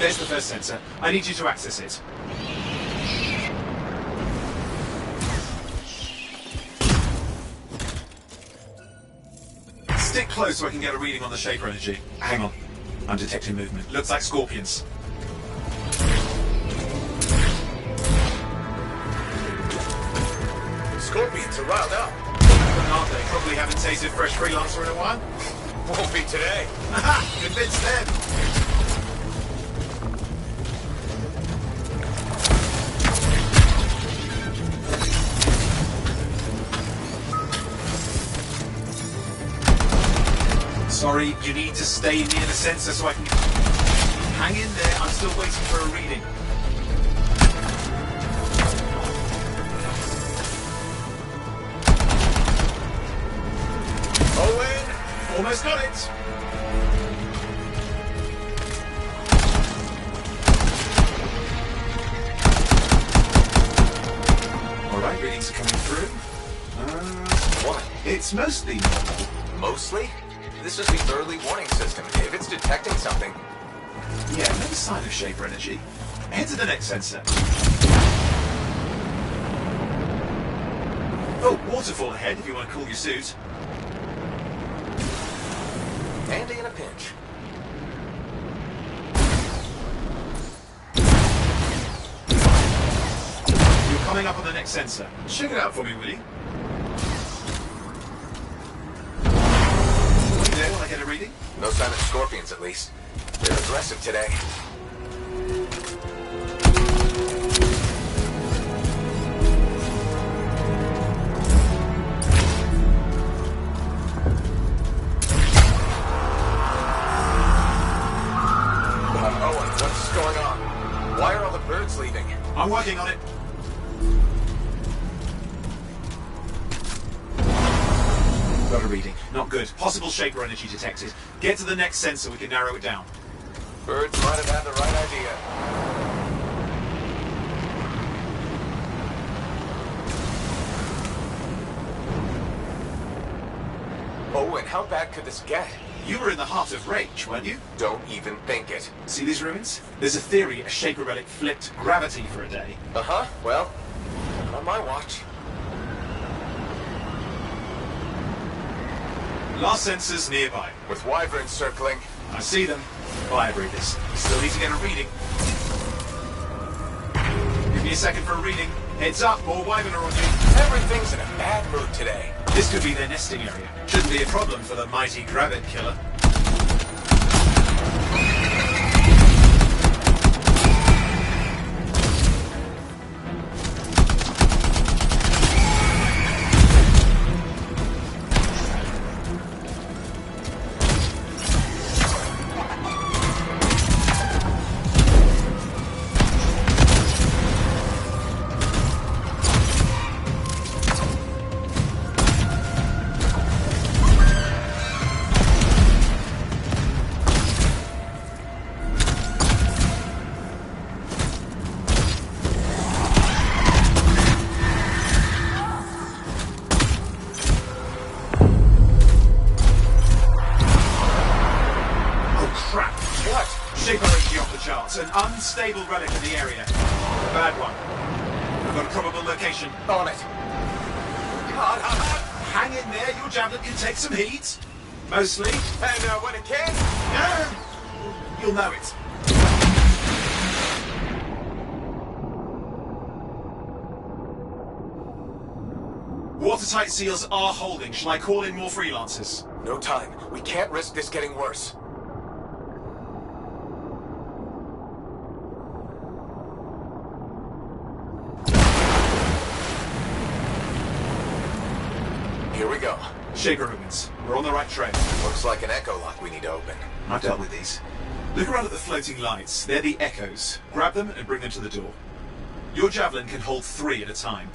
There's the first sensor. I need you to access it. Stick close so I can get a reading on the shaper energy. Hang on. I'm detecting movement. Looks like scorpions. Scorpions are riled up. Aren't they? Probably haven't tasted fresh freelancer in a while. Won't be today. Aha! Convince them! Sorry, you need to stay near the sensor so I can... Hang in there, I'm still waiting for a reading. Owen! Almost got it! Alright, readings are coming through. What? It's mostly normal. Mostly? This is the early warning system. If it's detecting something... Yeah, no sign of shaper energy. Head to the next sensor. Oh, waterfall ahead if you want to cool your suit. Handy in a pinch. You're coming up on the next sensor. Check it out for me, will you? There, will I get a reading? No sign of scorpions, at least. They're aggressive today. Owen, what's going on? Why are all the birds leaving? I'm working on it. Got a reading. Not good. Possible shaper energy detected. Get to the next sensor, we can narrow it down. Birds might have had the right idea. Owen, how bad could this get? You were in the heart of rage, weren't you? Don't even think it. See these ruins? There's a theory a shaper relic flipped gravity for a day. Uh-huh, well, on my watch. Last sensor's nearby. With wyverns circling. I see them. Fire breathers. Still need to get a reading. Give me a second for a reading. Heads up, more wyvern are on you. Everything's in a bad mood today. This could be their nesting area. Shouldn't be a problem for the mighty Grabbit killer. An unstable relic in the area. A bad one. I've got a probable location. On it. Hang in there, your javelin can take some heat. Mostly. And when it can? You'll know it. Watertight seals are holding. Shall I call in more freelancers? No time. We can't risk this getting worse. Here we go. Shaper ruins. We're on the right trail. Looks like an echo lock we need to open. I've dealt with these. Look around at the floating lights. They're the echoes. Grab them and bring them to the door. Your javelin can hold 3 at a time.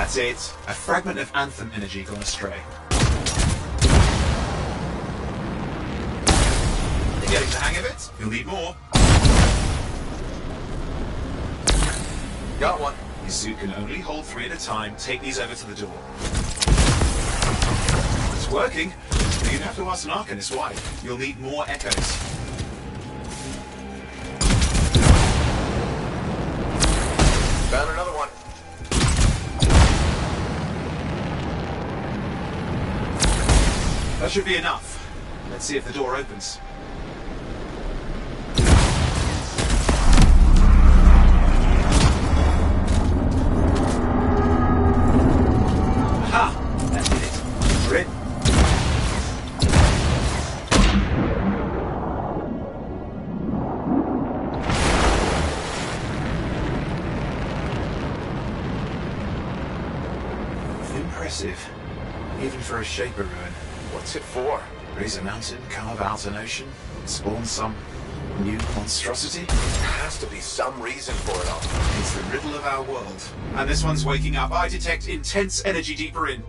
That's it. A fragment of Anthem energy gone astray. You're getting the hang of it? You'll need more. Got one. Your suit can only hold 3 at a time. Take these over to the door. It's working. But you'd have to ask an Arcanist why. You'll need more echoes. Found another one. That should be enough. Let's see if the door opens. Aha! That did it. We're in. Impressive. Even for a Shaper ruin. What's it for? Raise a mountain, carve out an ocean, spawn some new monstrosity? There has to be some reason for it all. It's the riddle of our world. And this one's waking up. I detect intense energy deeper in.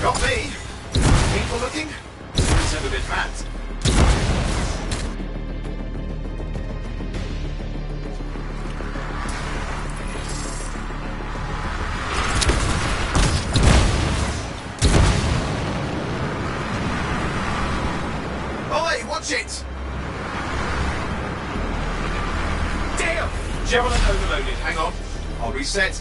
Got me! Painful looking? It's never been mad. Oi, watch it! Damn! Javelin overloaded. Hang on. I'll reset.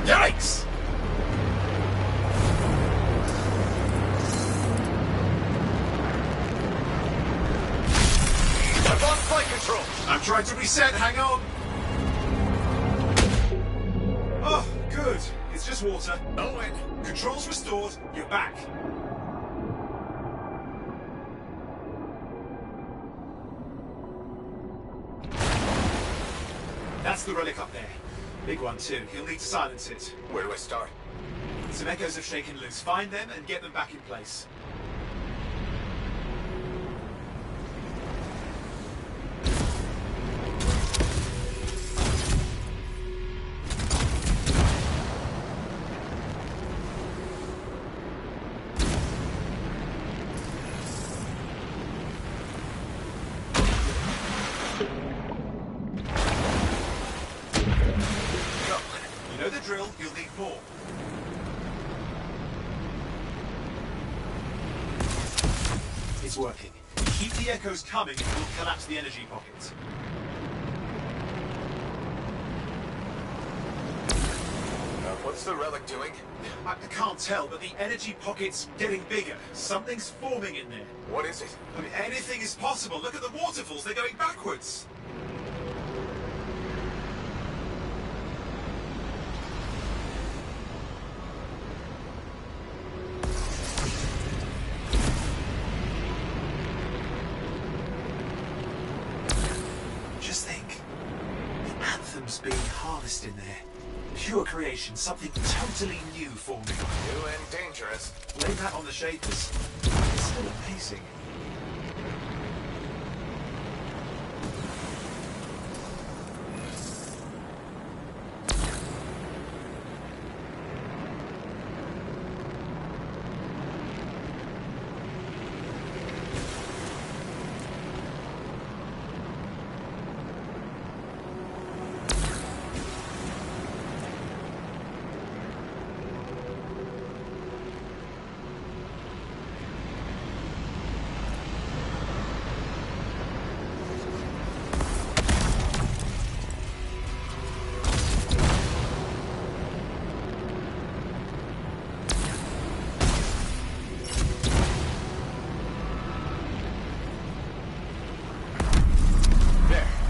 Yikes! I'm on flight control. I'm trying to reset, hang on! Oh, good. It's just water. Owen, controls restored, you're back. That's the relic up there. Big one too. You'll need to silence it. Where do I start? Some echoes have shaken loose. Find them and get them back in place. You know the drill, you'll need more. It's working. Keep the echoes coming and we'll collapse the energy pocket. What's the relic doing? I can't tell, but the energy pocket's getting bigger. Something's forming in there. What is it? I mean, anything is possible. Look at the waterfalls, they're going backwards. Just think, the Anthem's being harnessed in there. Pure creation, something totally new forming. New and dangerous. Lay that on the Shapers. It's still amazing.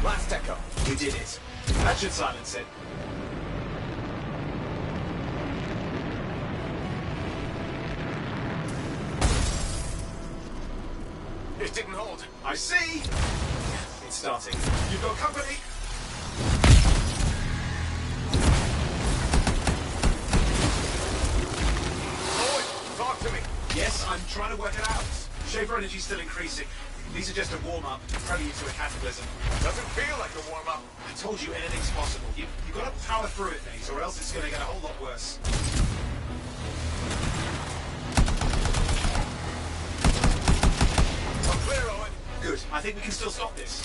Last echo. We did it. That should silence it. It didn't hold. I see! It's starting. You've got company! Owen, talk to me. Yes, I'm trying to work it out. Shaper energy's still increasing. These are just a warm-up, prelude to a cataclysm. Doesn't feel like a warm-up. I told you anything's possible. You've got to power through it, Nate, or else it's going to get a whole lot worse. I'm clear, Owen. Good. I think we can still stop this.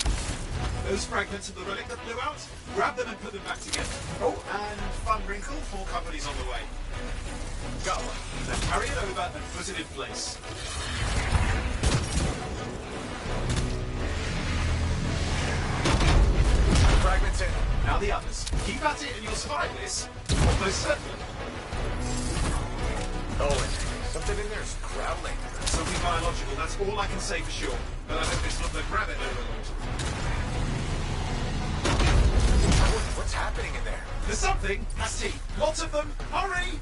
Those fragments of the relic that blew out, grab them and put them back together. Oh, and fun wrinkle, 4 companies on the way. Got one. Now carry it over and put it in place. Fragments in. Now the others. Keep at it and you'll survive this. Almost certainly. Owen, something in there is growling. Something biological, that's all I can say for sure. But I hope it's not the gravity overload. What's happening in there? There's something. Asti. Lots of them. Hurry!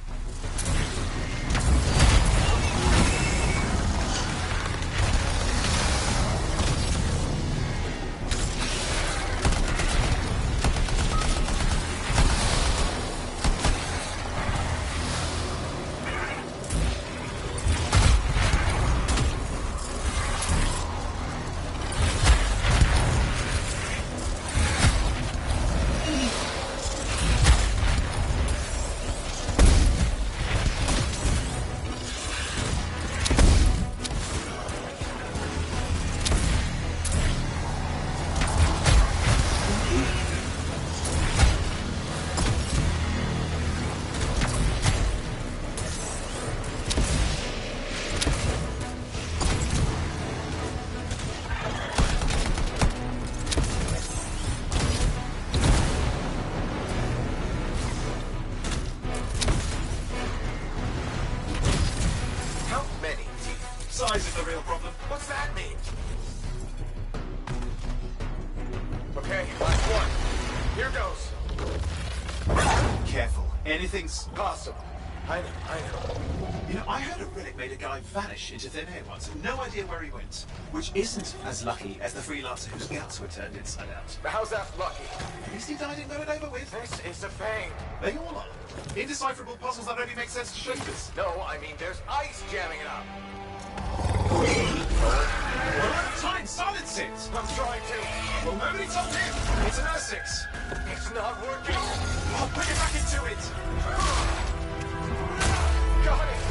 Size is the real problem. What's that mean? Okay, last one. Here goes. Careful. Anything's... Possible. I know. You know, I heard a relic made a guy vanish into thin air once. No idea where he went. Which isn't as lucky as the freelancer whose guts were turned inside out. How's that lucky? At least he died and got it over with. This is a thing. They all are. Indecipherable puzzles that only make sense to shapers. No, I mean there's ice jamming it up. We're out of time. Silence it. I'm trying to. Well, nobody told him. It's an R6. It's not working. I'll put it back into it. Got it.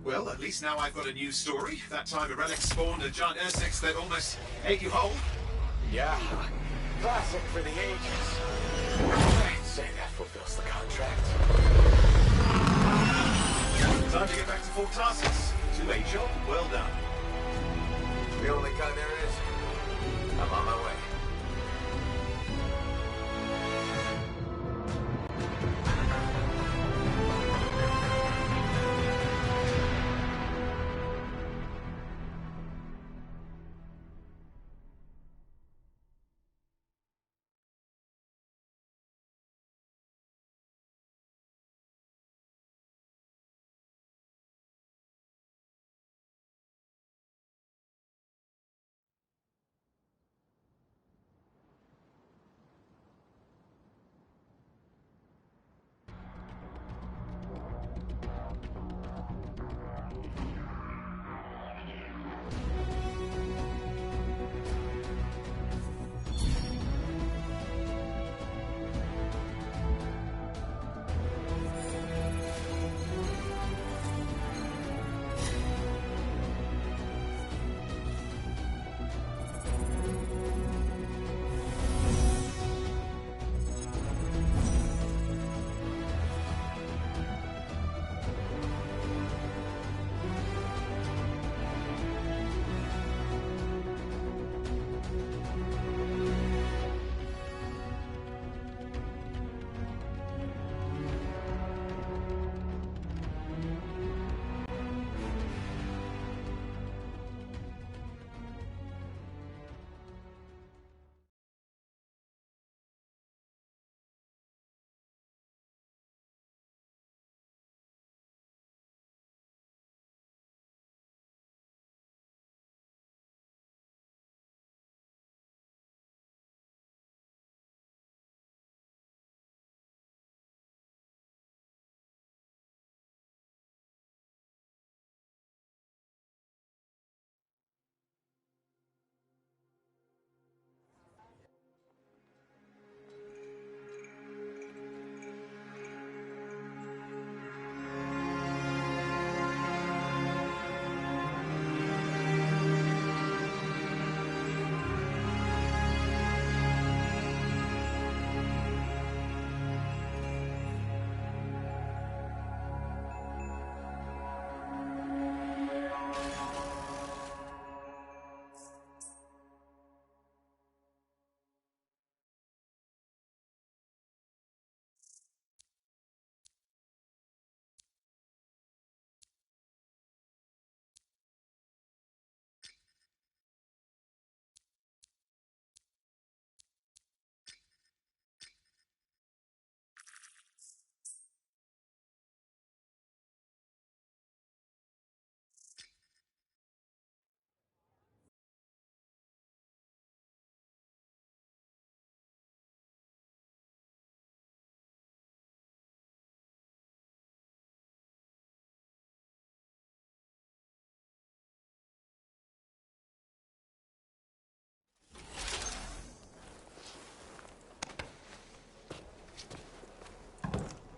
Well, at least now I've got a new story. That time a relic spawned a giant R6 that almost ate you whole. Yeah. Classic for the ages. I'd say that fulfills the contract. Time to get back to Fort Tarsus. 2A job, well done. The only kind there is. I'm on my way.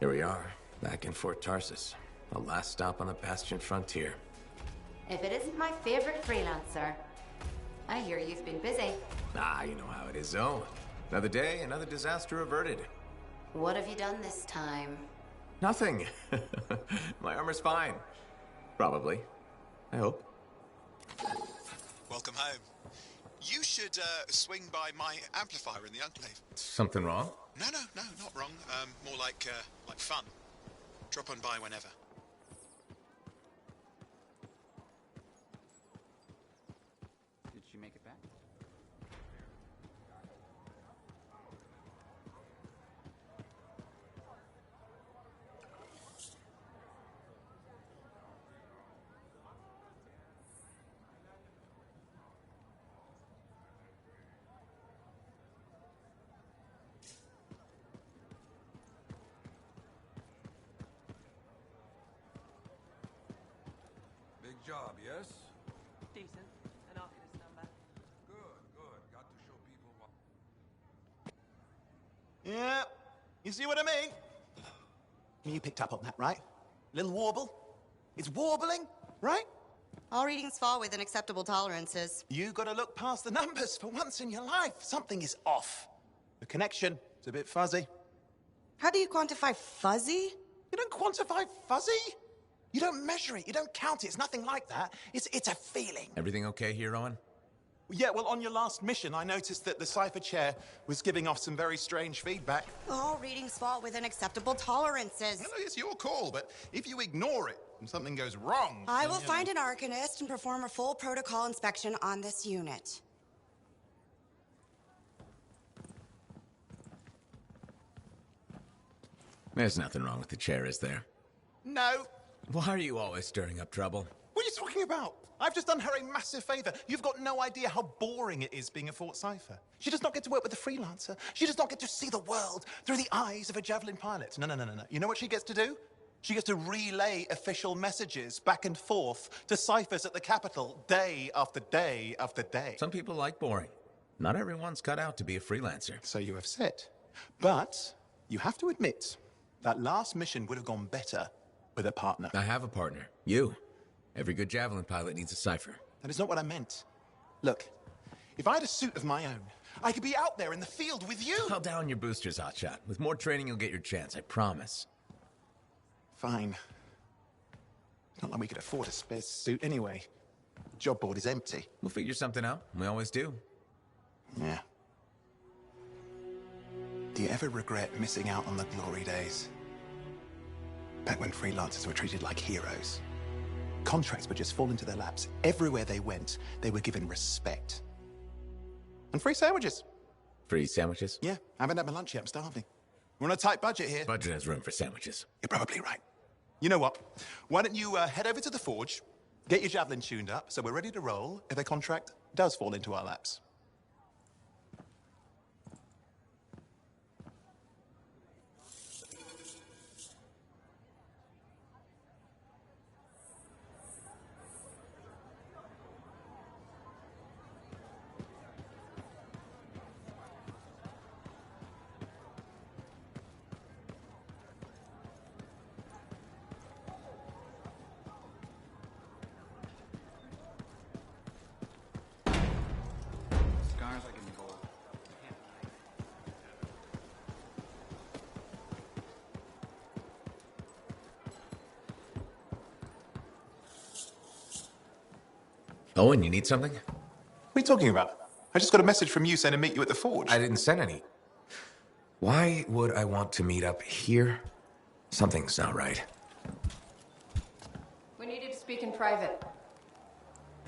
Here we are, back in Fort Tarsus. The last stop on the Bastion frontier. If it isn't my favorite freelancer. I hear you've been busy. Ah, you know how it is, though. Another day, another disaster averted. What have you done this time? Nothing. My armor's fine. Probably. I hope. Welcome home. You should swing by my amplifier in the Enclave. Something wrong? No, not wrong. More like fun. Drop on by whenever. Did she make it back? Big job, yes? Decent. An Arcanist number. Good. Got to show people what... Yeah, you see what I mean? You picked up on that, right? Little warble? It's warbling, right? All readings fall within acceptable tolerances. You gotta look past the numbers for once in your life. Something is off. The connection is a bit fuzzy. How do you quantify fuzzy? You don't quantify fuzzy? You don't measure it, you don't count it, it's nothing like that. It's a feeling. Everything okay here, Owen? Yeah, well, on your last mission, I noticed that the cipher chair was giving off some very strange feedback. All readings fall within acceptable tolerances. Well, it's your call, but if you ignore it and something goes wrong... I will find an Arcanist and perform a full protocol inspection on this unit. There's nothing wrong with the chair, is there? No. Why are you always stirring up trouble? What are you talking about? I've just done her a massive favor. You've got no idea how boring it is being a Fort Cipher. She does not get to work with a freelancer. She does not get to see the world through the eyes of a Javelin pilot. No. You know what she gets to do? She gets to relay official messages back and forth to ciphers at the Capitol day after day after day. Some people like boring. Not everyone's cut out to be a freelancer. So you have said. But you have to admit, that last mission would have gone better with a partner. I have a partner. You. Every good Javelin pilot needs a cipher. That is not what I meant. Look, if I had a suit of my own, I could be out there in the field with you. I'll down your boosters, hotshot. With more training, you'll get your chance, I promise. Fine. It's not like we could afford a spare suit anyway. The job board is empty. We'll figure something out. We always do. Yeah. Do you ever regret missing out on the glory days? Back when freelancers were treated like heroes. Contracts would just fall into their laps. Everywhere they went, they were given respect. And free sandwiches. Free sandwiches? Yeah, I haven't had my lunch yet. I'm starving. We're on a tight budget here. Budget has room for sandwiches. You're probably right. You know what? Why don't you head over to the forge, get your Javelin tuned up, so we're ready to roll if a contract does fall into our laps. Scars I can go. Owen, you need something? What are you talking about? I just got a message from you saying to meet you at the forge. I didn't send any. Why would I want to meet up here? Something's not right. We needed to speak in private.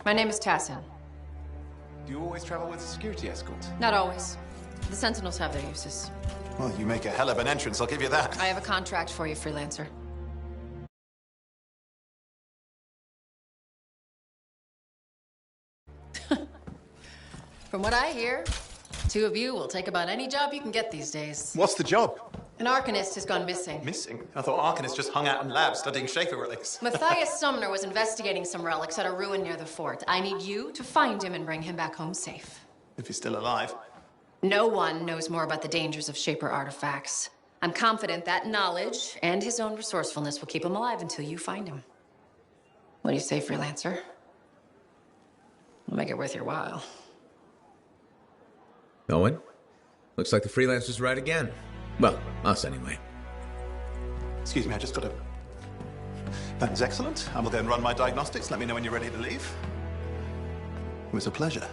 My name is Tassin. Do you always travel with a security escort? Not always. The Sentinels have their uses. Well, you make a hell of an entrance, I'll give you that. I have a contract for you, freelancer. From what I hear, two of you will take about any job you can get these days. What's the job? An Arcanist has gone missing. Missing? I thought Arcanists just hung out in labs studying Schaefer relics. Matthias Sumner was investigating some relics at a ruin near the fort. I need you to find him and bring him back home safe. If he's still alive. No one knows more about the dangers of Shaper artifacts I'm confident that knowledge and his own resourcefulness will keep him alive until you find him. What do you say, freelancer? We'll make it worth your while. Owen? Looks like the freelancer's right again. Well, us anyway. Excuse me, I just got to... That is excellent. I will go and run my diagnostics. Let me know when you're ready to leave. It was a pleasure.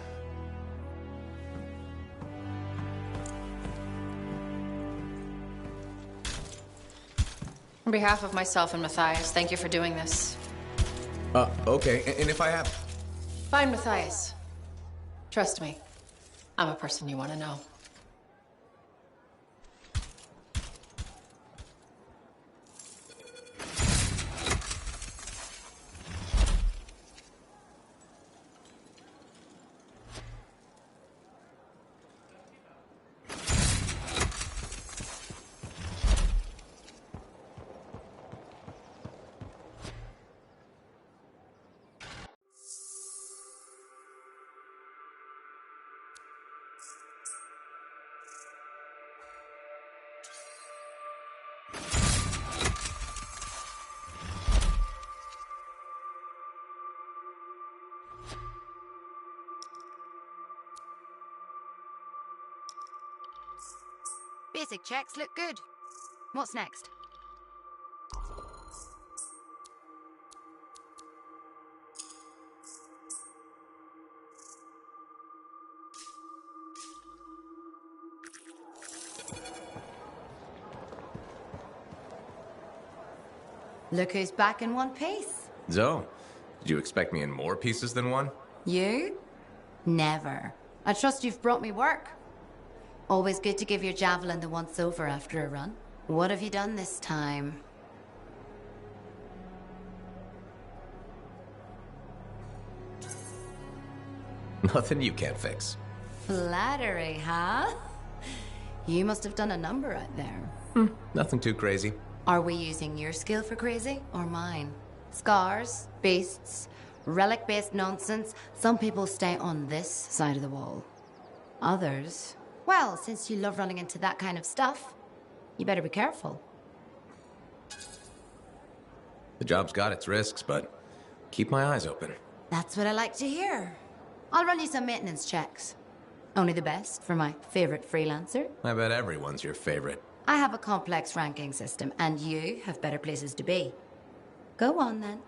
On behalf of myself and Matthias, thank you for doing this. Okay. And if I have... Fine, Matthias. Trust me. I'm a person you want to know. Basic checks look good. What's next? Look who's back in one piece. Zoe, did you expect me in more pieces than one? You? Never. I trust you've brought me work. Always good to give your javelin the once-over after a run. What have you done this time? Nothing you can't fix. Flattery, huh? You must have done a number out there. Nothing too crazy. Are we using your skill for crazy or mine? Scars, beasts, relic-based nonsense. Some people stay on this side of the wall. Others, well, since you love running into that kind of stuff, you better be careful. The job's got its risks, but keep my eyes open. That's what I like to hear. I'll run you some maintenance checks. Only the best for my favorite freelancer. I bet everyone's your favorite. I have a complex ranking system, and you have better places to be. Go on, then.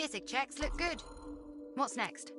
Basic checks look good. What's next?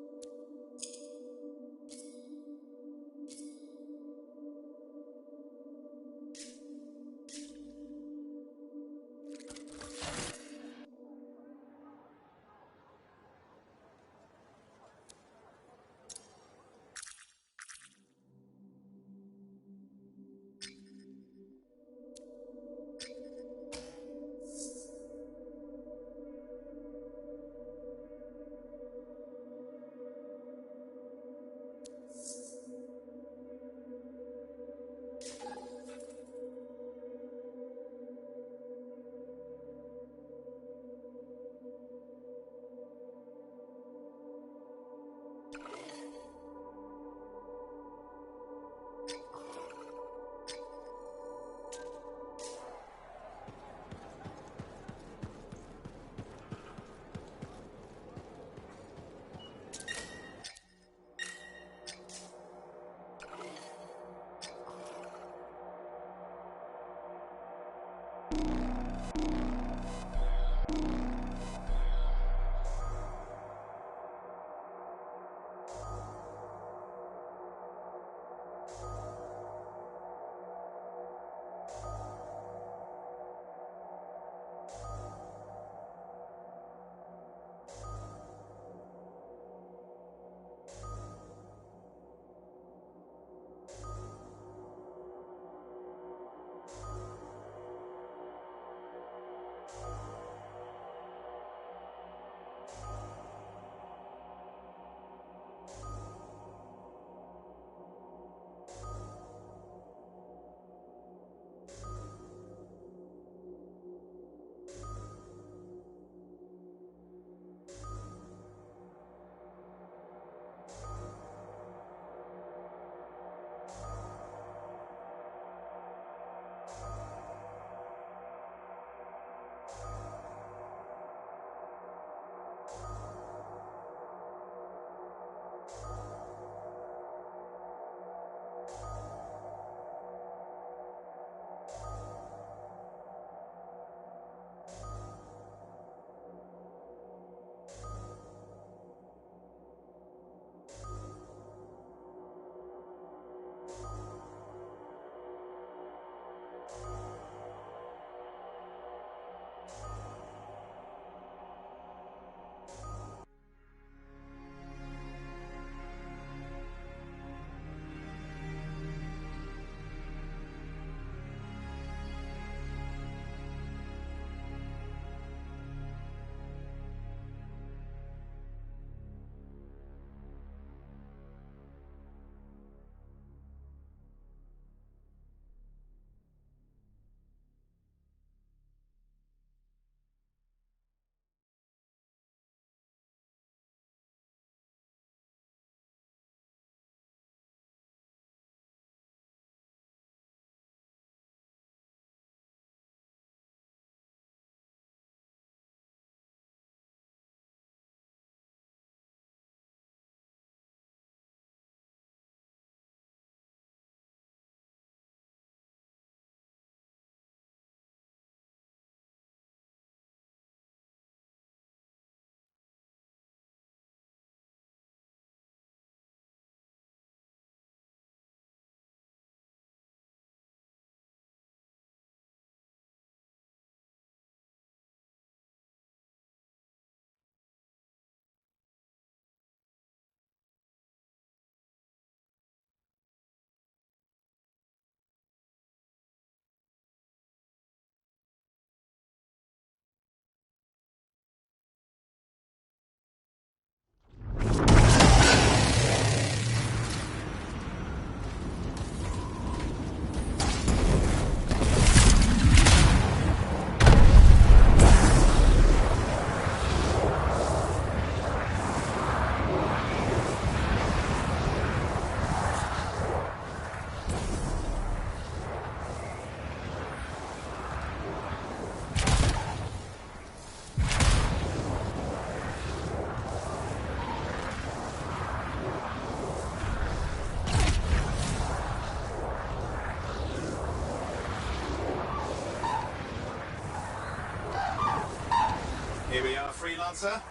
Here we are, Freelancer.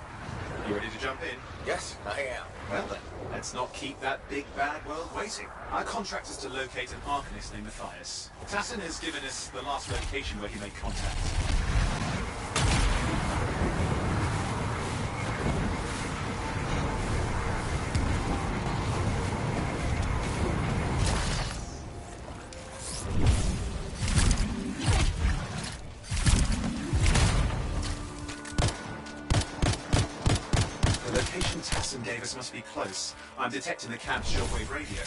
You ready to jump in? Yes, I am. Well then, let's not keep that big bad world waiting. Our contract is to locate an Arcanist named Matthias. Tassin has given us the last location where he made contact. The location Tassin gave us must be close. I'm detecting the cab's shortwave radio.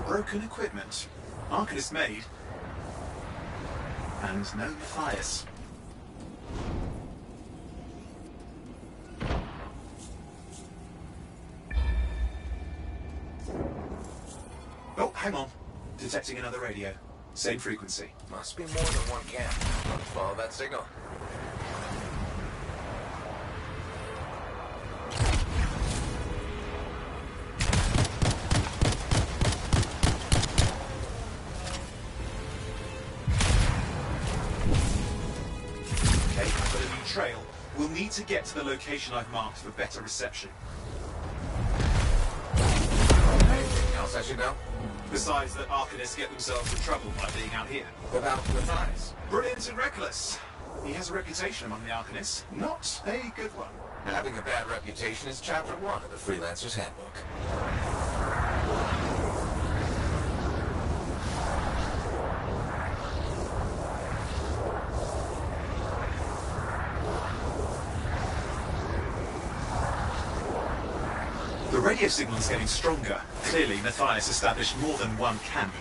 Broken equipment. Arcanist made. And no Matthias. Oh, hang on. Detecting another radio. Same frequency. Must be more than one camp. Let's follow that signal. Okay, I've got a new trail. We'll need to get to the location I've marked for better reception. Anything else I should know? Besides that Arcanists get themselves in trouble by being out here. Without Matthias. Brilliant and reckless. He has a reputation among the Arcanists. Not a good one. Having a bad reputation is chapter 1 of the Freelancer's Handbook. The radio signal is getting stronger. Clearly, Matthias established more than one camp.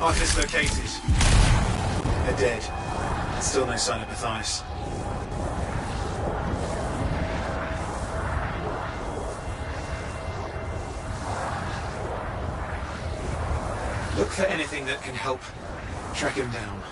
Arcanist located. They're dead. Still no sign of Matthias. Look for anything that can help track him down.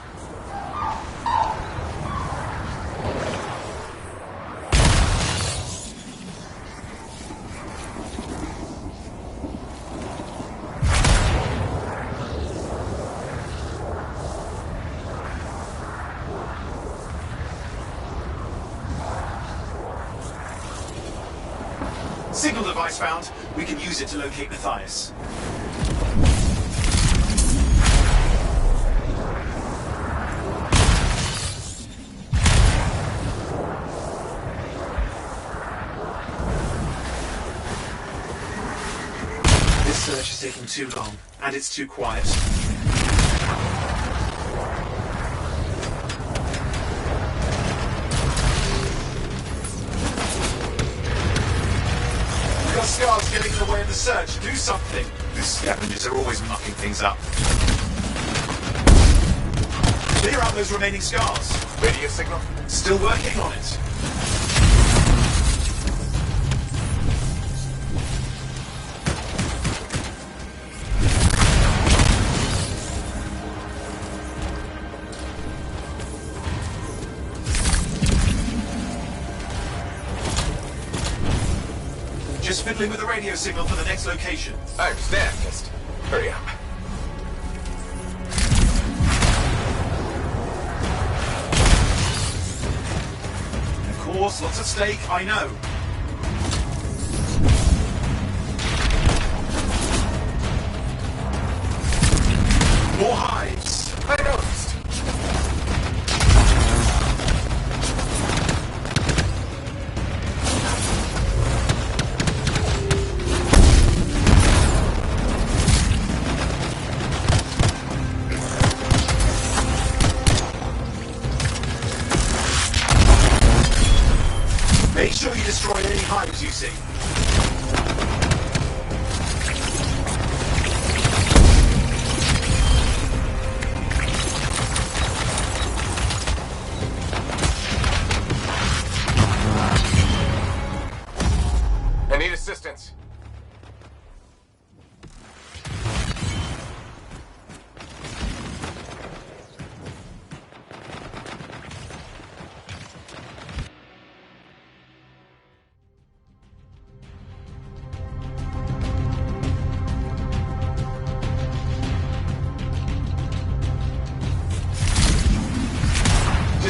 Signal device found. We can use it to locate Matthias. This search is taking too long, and it's too quiet. We've got scars getting in the way of the search. Do something. The scavengers are always mucking things up. Clear out those remaining scars. Radio signal? Still working on it. Just fiddling with the radio signal for the next location. I understand, just hurry up. Of course, lots at stake, I know. More hives. I noticed. Make sure you destroy any hives you see.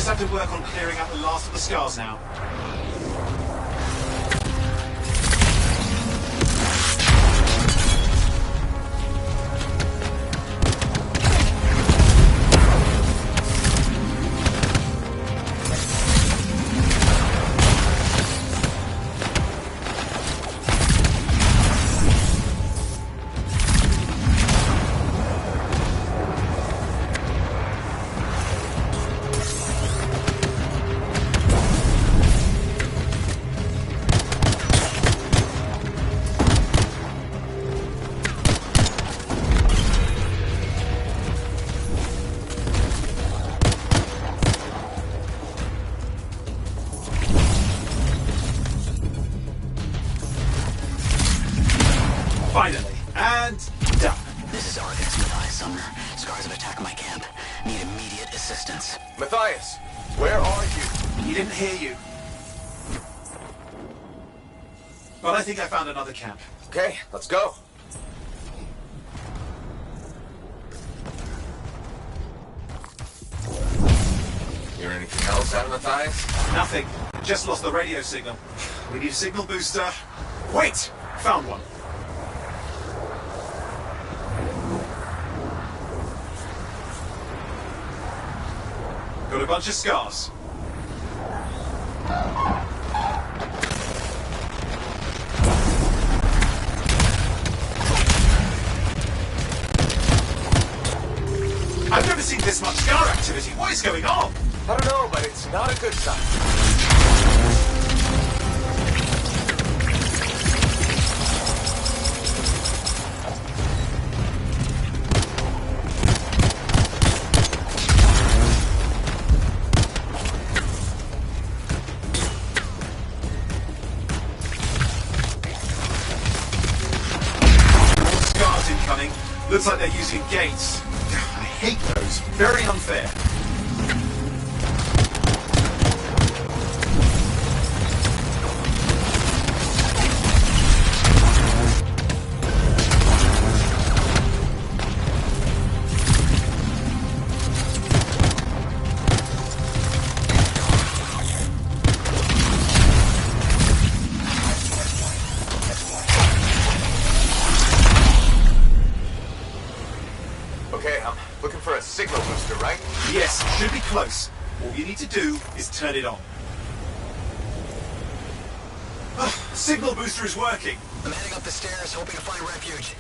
just have to work on clearing out the last of the scars now. Finally, and done. This is Argus, Matthias Sumner. Scars have attacked my camp. Need immediate assistance. Matthias, where are you? He didn't hear you. But I think I found another camp. Okay, let's go. Hear anything else out of Matthias? Nothing. Just lost the radio signal. We need a signal booster. Wait! Found one. Got a bunch of scars. I've never seen this much scar activity. What is going on? I don't know, but it's not a good sign. Scars incoming. Looks like they're using gates. I hate those. Very unfair. Okay, I'm looking for a signal booster, right? Yes, should be close. All you need to do is turn it on. Signal booster is working. I'm heading up the stairs, hoping to find refuge.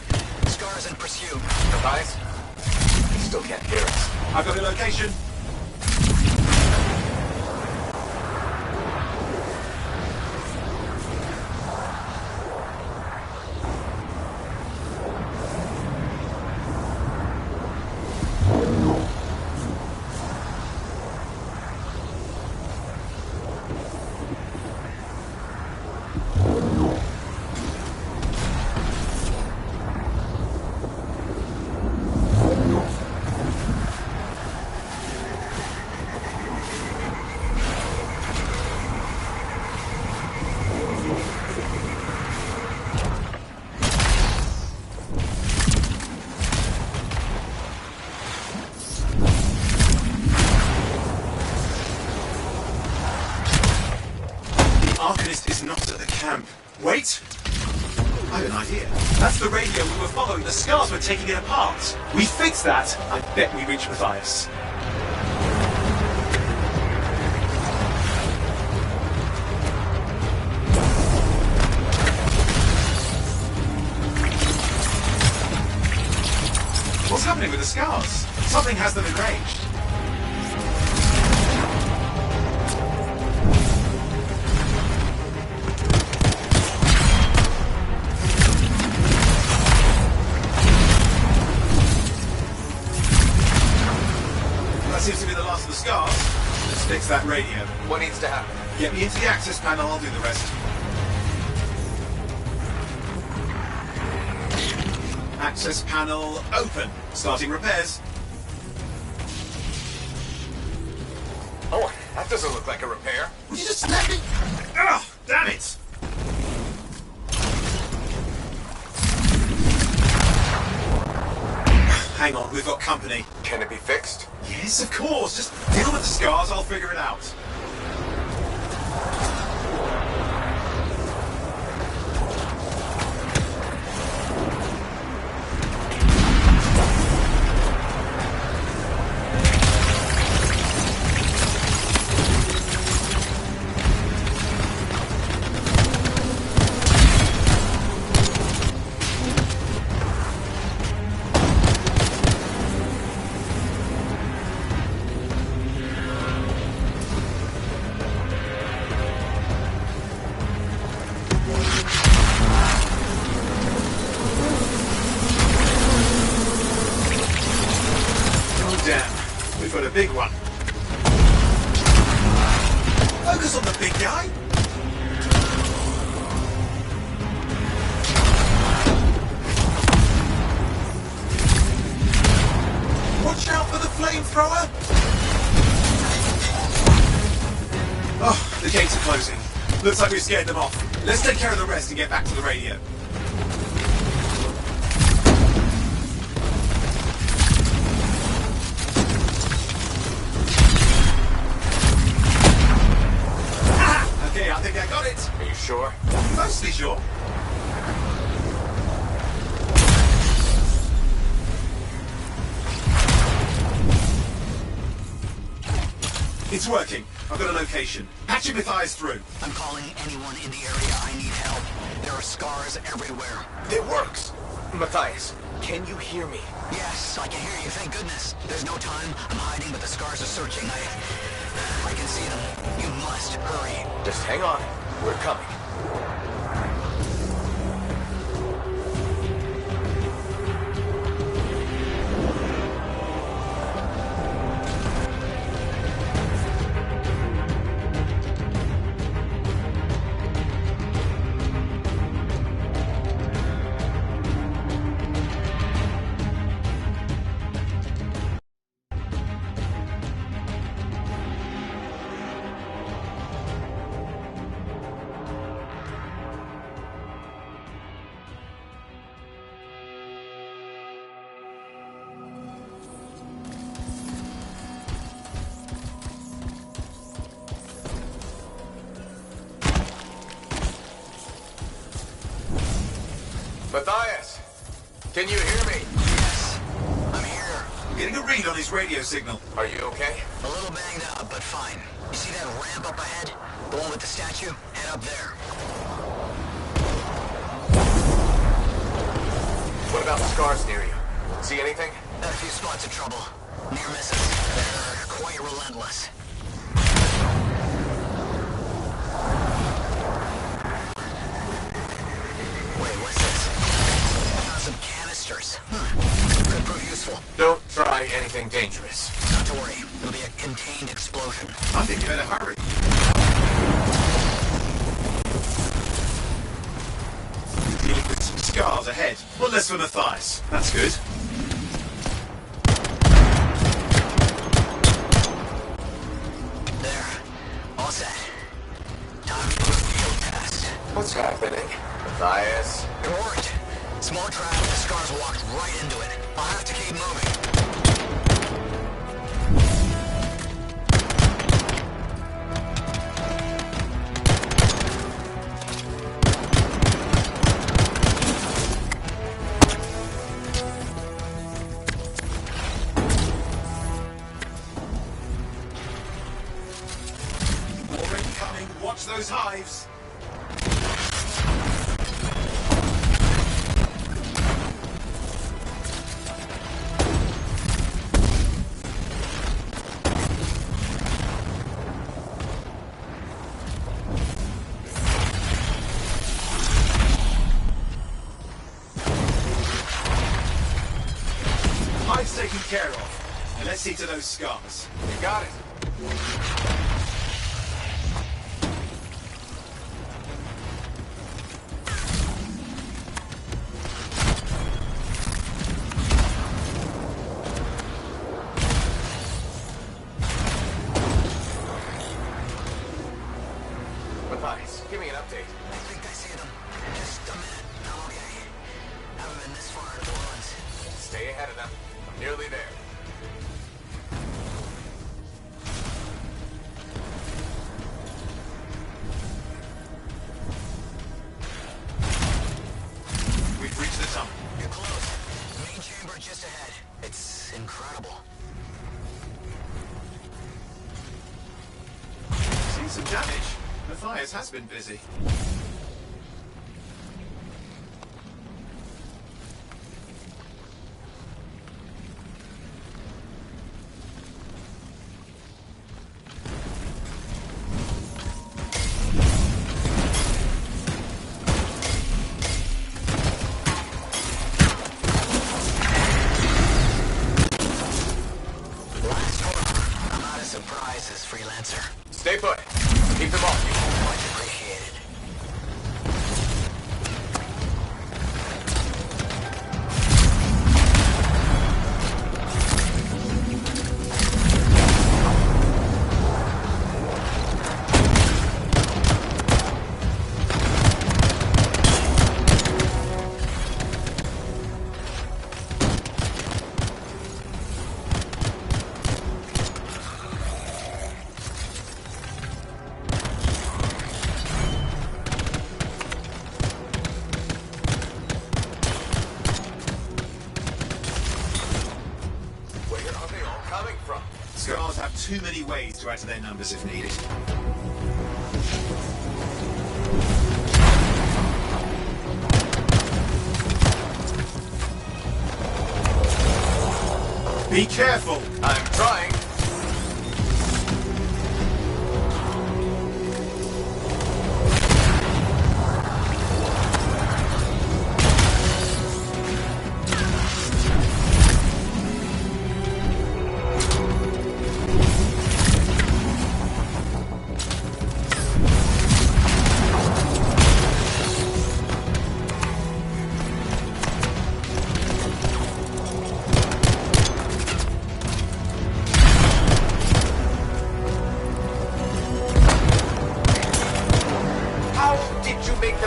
Scars in pursuit. Matthias? He still can't hear us. I've got a location. Arcanist is not at the camp. Wait! I have an idea. That's the radio we were following. The scars were taking it apart. We fixed that. I bet we reach Matthias. What's happening with the scars? Something has them enraged. That seems to be the last of the scars. Let's fix that radio. What needs to happen? Get me into the access panel, I'll do the rest. Access panel open. Starting repairs. Oh, that doesn't look like a repair. Would you just let me? Ugh, damn it! Hang on, we've got company. Can it be fixed? Yes, of course. Just deal with the scars, I'll figure it out. We've got a big one. Focus on the big guy. Watch out for the flamethrower. Oh, the gates are closing. Looks like we've scared them off. Let's take care of the rest and get back to the radio. I think I got it. Are you sure? Mostly sure. It's working. I've got a location. Patching Matthias through. I'm calling anyone in the area. I need help. There are scars everywhere. It works. Matthias, can you hear me? Yes, I can hear you. Thank goodness. There's no time. I'm hiding, but the scars are searching. I can see them. You must hurry. Just hang on. We're coming. Matthias, can you hear me? Yes, I'm here. I'm getting a read on his radio signal. Are you okay? A little banged up, but fine. You see that ramp up ahead? The one with the statue? Head up there. What about the scars near you? See anything? A few spots of trouble. Near misses. They're quite relentless. Wait, what's this? Found some canisters. Could prove useful. Don't try anything dangerous. Not to worry. It'll be a contained explosion. I think you better hurry. Dealing with some scars ahead. Well, less for Matthias. That's good. There. All set. Time for a field test. What's happening? Matthias? It worked. Small trap, the scars walked right into it. I'll have to keep moving. Already coming. Watch those hives. Hive's taken care of. And let's see to those scars. You got it. Matthias, give me an update. I think I see them. Just a minute. I'm okay. Haven't been this far into the ruins. Stay ahead of them. I'm some damage. Matthias has been busy. Surprises, freelancer. Stay put. Keep them off you. Much appreciated. Scars have too many ways to add to their numbers if needed. Be careful! I'm trying.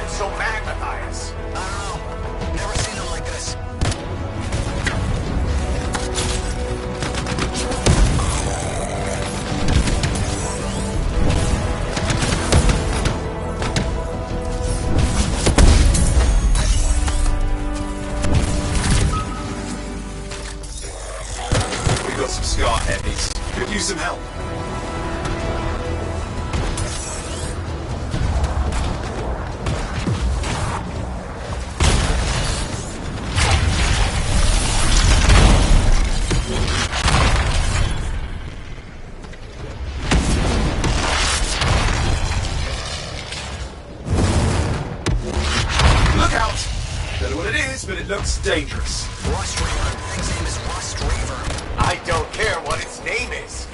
So mad, Matthias. I don't know. Never seen them like this. We've got some scar heavies. Could use some help. But it looks dangerous. Rust Reaver. Thing's name is Rust Reaver. I don't care what its name is.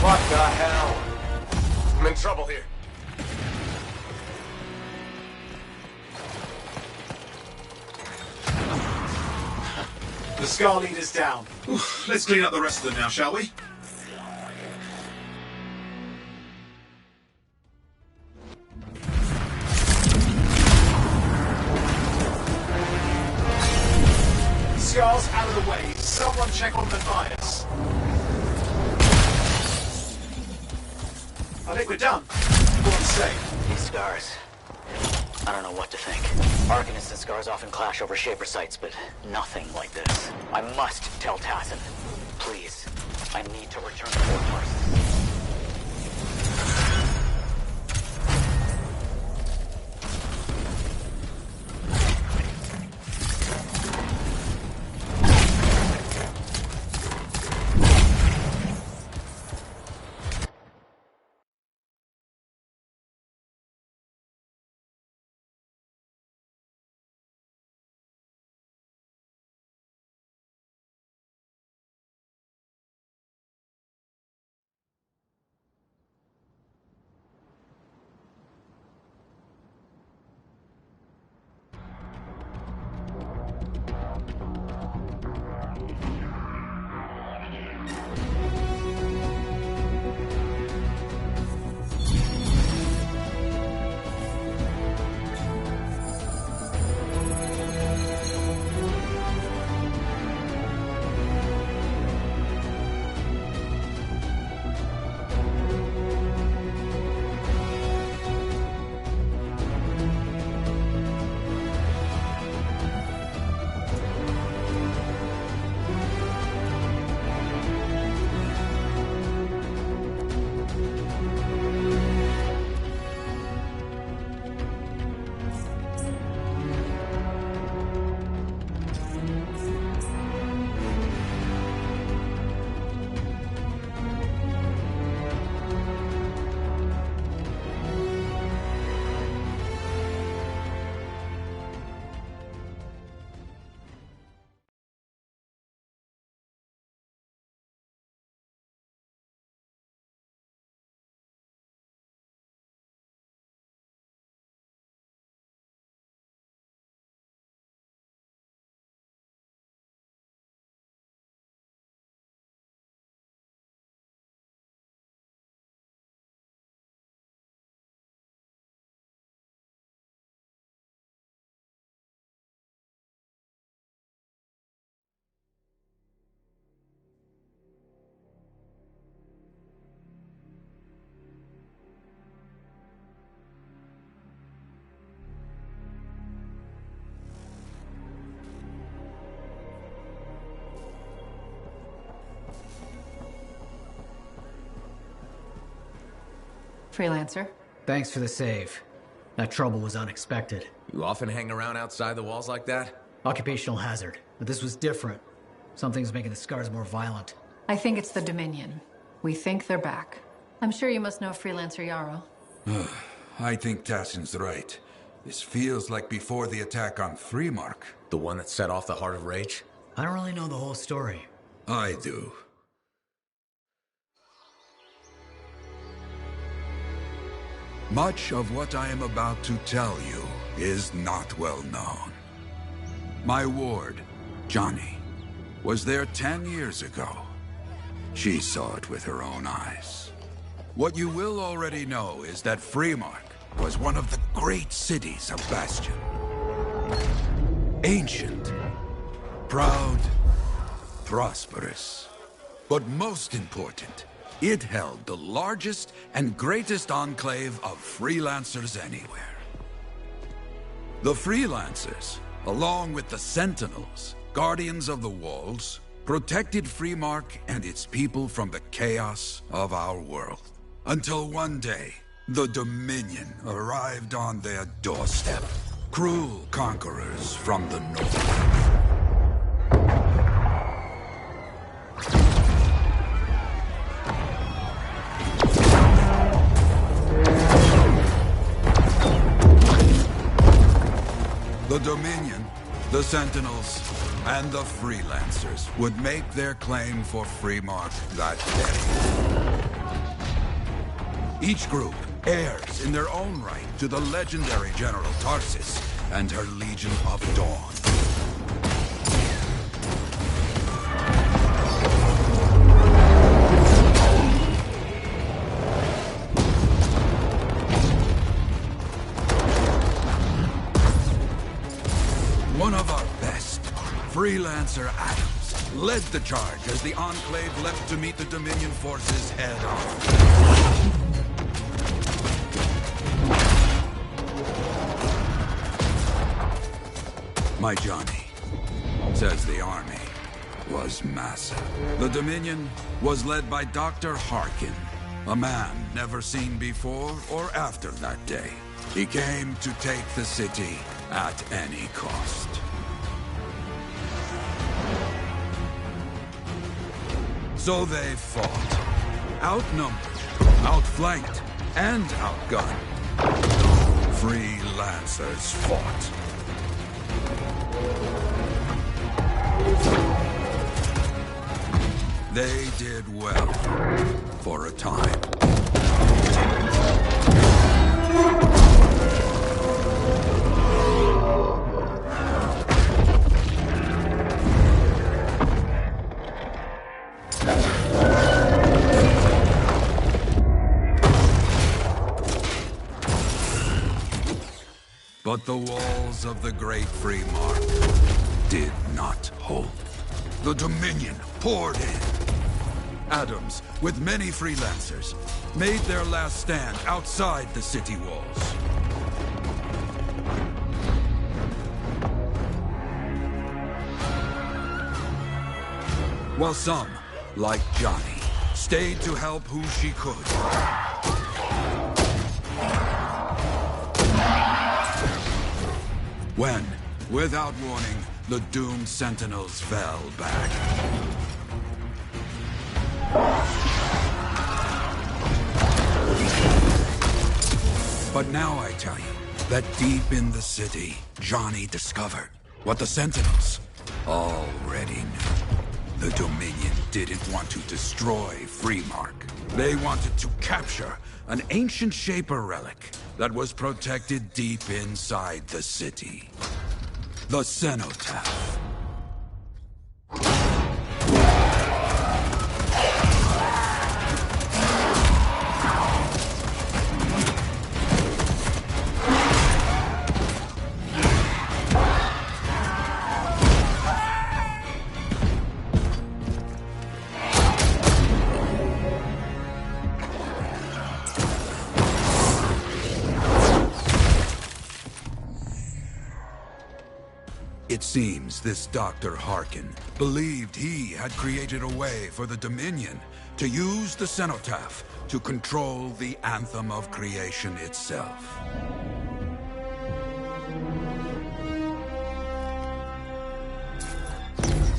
What the hell? I'm in trouble here. The Scar Leader's down. Oof, let's clean up the rest of them now, shall we? Scar's out of the way. Someone check on Matthias. I think we're done. What to say? These scars. I don't know what to think. Arcanists and scars often clash over Shaper sites, but nothing like this. I must tell Tassin. Please. I need to return to Fort Tarsus. Freelancer. Thanks for the save. That trouble was unexpected. You often hang around outside the walls like that? Occupational hazard, but this was different. Something's making the scars more violent. I think it's the Dominion. We think they're back. I'm sure you must know Freelancer Yarrow. I think Tassin's right. This feels like before the attack on Freemark. The one that set off the Heart of Rage? I don't really know the whole story. I do. Much of what I am about to tell you is not well known. My ward, Johnny, was there 10 years ago. She saw it with her own eyes. What you will already know is that Freemark was one of the great cities of Bastion. Ancient, proud, prosperous. But most important, it held the largest and greatest enclave of freelancers anywhere. The freelancers, along with the Sentinels, guardians of the walls, protected Freemark and its people from the chaos of our world. Until one day, the Dominion arrived on their doorstep. Cruel conquerors from the north. The Dominion, the Sentinels, and the Freelancers would make their claim for Freemark that day. Each group heirs in their own right to the legendary General Tarsis and her Legion of Dawn. One of our best, Freelancer Adams, led the charge as the Enclave left to meet the Dominion forces head-on. My Johnny says the army was massive. The Dominion was led by Dr. Harkin, a man never seen before or after that day. He came to take the city at any cost. So they fought. Outnumbered, outflanked, and outgunned. Freelancers fought. They did well for a time. But the walls of the Great Freemark did not hold. The Dominion poured in. Adams, with many freelancers, made their last stand outside the city walls. While some, like Johnny, stayed to help who she could. When, without warning, the doomed Sentinels fell back. But now I tell you that deep in the city, Johnny discovered what the Sentinels already knew. The Dominion didn't want to destroy Freemark. They wanted to capture an ancient Shaper relic that was protected deep inside the city. The Cenotaph. It seems this Dr. Harkin believed he had created a way for the Dominion to use the cenotaph to control the anthem of creation itself.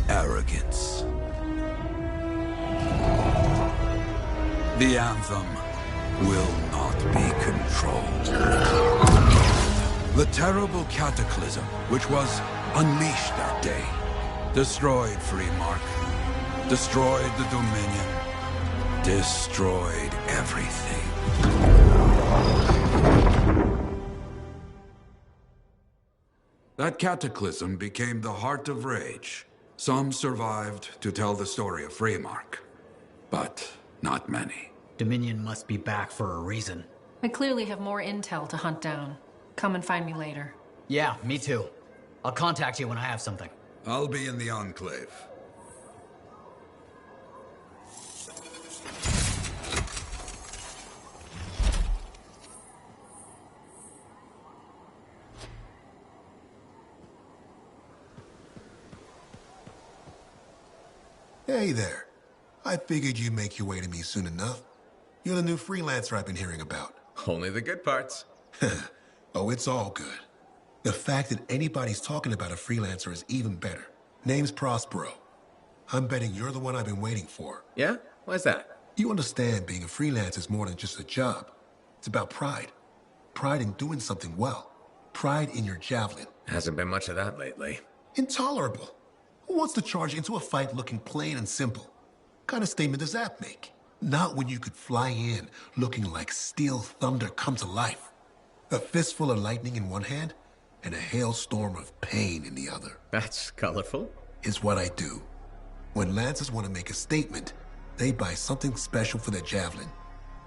Arrogance. The anthem will not be controlled. The terrible cataclysm which was unleashed that day destroyed Freemark, destroyed the Dominion, destroyed everything. That cataclysm became the heart of rage. Some survived to tell the story of Freemark, but not many. Dominion must be back for a reason. I clearly have more intel to hunt down. Come and find me later. Yeah, me too. I'll contact you when I have something. I'll be in the Enclave. Hey there. I figured you'd make your way to me soon enough. You're the new freelancer I've been hearing about. Only the good parts. Oh, it's all good. The fact that anybody's talking about a freelancer is even better. Name's Prospero. I'm betting you're the one I've been waiting for. Yeah? Why's that? You understand being a freelancer is more than just a job. It's about pride. Pride in doing something well. Pride in your javelin. Hasn't been much of that lately. Intolerable. Who wants to charge into a fight looking plain and simple? What kind of statement does that make? Not when you could fly in looking like steel thunder come to life. A fistful of lightning in one hand and a hailstorm of pain in the other. That's colorful. Is what I do. When Lancers want to make a statement, they buy something special for their javelin.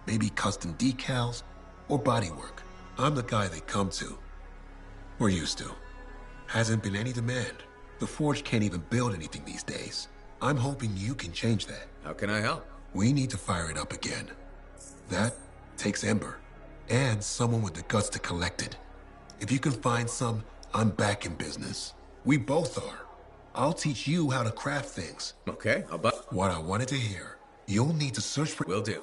Maybe custom decals or bodywork. I'm the guy they come to. We're used to. Hasn't been any demand. The Forge can't even build anything these days. I'm hoping you can change that. How can I help? We need to fire it up again. That takes Ember. And someone with the guts to collect it. If you can find some, I'm back in business. We both are. I'll teach you how to craft things. Okay, What I wanted to hear. You'll need to search for... Will do.